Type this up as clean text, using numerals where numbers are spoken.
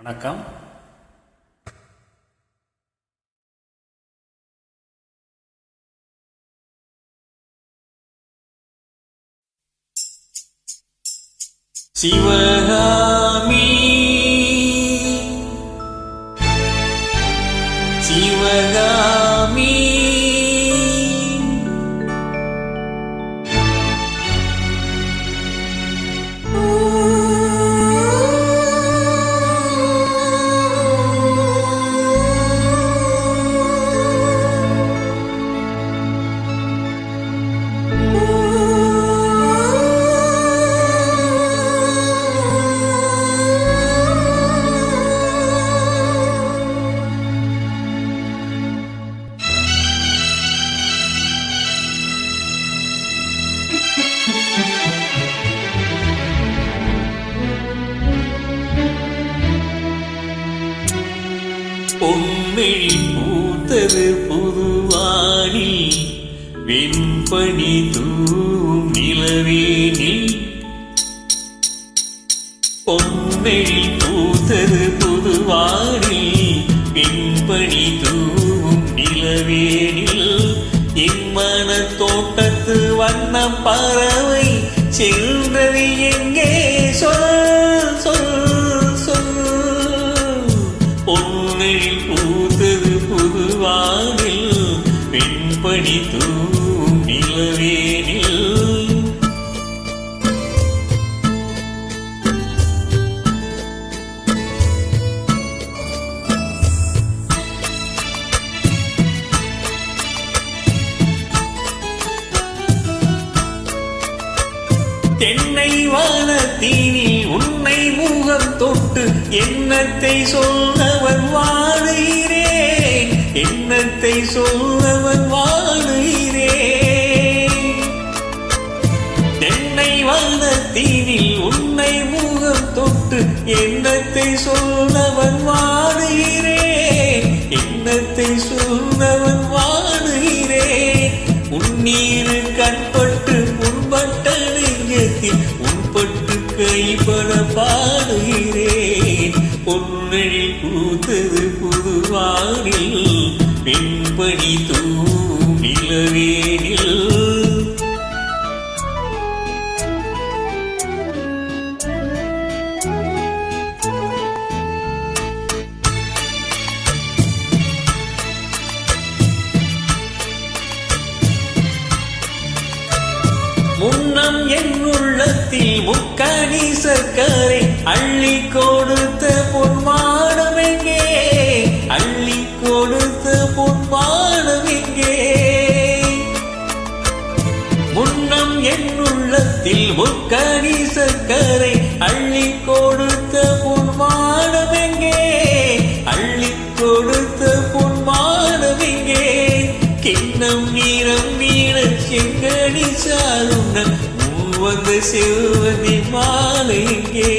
வணக்கம். சிவகாமி சிவகாமி பொன்மெழி பூத்தது புதுவானில் வெண்பனி தூவும் நிலவேனில். பொன்மெழி பூத்தது புதுவானில் வெண்பனி தூவும் நிலவேனில். என் மன தோட்டத்து வண்ண பறவை சென்றது எங்கே சொல் சொல் சொல். பொன்மெழி பூத்தது புதுவானில் வெண்பனி தூவும் நிலவேனில். தென்னை வானத்தீனில் உன்னை முகம் தொட்டு எண்ணத்தை சொல்லவன் வாழுகிறேன், எண்ணத்தை சொல்லவன் வாழுகிறேன். தென்னை வானத்தீனில் உன்னை முகம் தொட்டு எண்ணத்தை சொல்லவன் வாழுகிறேன், எண்ணத்தை சொல்லவன் வாழுகிறேன். உன்னீரு கண்பட்டு உன்பட்ட நெஞ்சத்தில் உன்பட்டு கைப்பட பாடுகிறேன். பொன்மெழி பூத்தது புதுவானில் வெண்பனி தூவும் நிலவேனில். முன்னம் என் உள்ளத்தில் முக்கணி சர்க்கரை அள்ளி கொடுத்த பொன்மாடம் எங்கே, அள்ளி கொடுத்த பொன்மாடம் எங்கே. முன்னம் என் உள்ளத்தில் முக்கணி சர்க்கரை அள்ளி கொடுத்த பொன்மாடம் எங்கே, அள்ளி கொடுத்த பொன்மாடம் எங்கே. கிண்ணம் நீரம் வீண செங்கடி சாருண்ண வந்த செல்வதி மாலை எங்கே.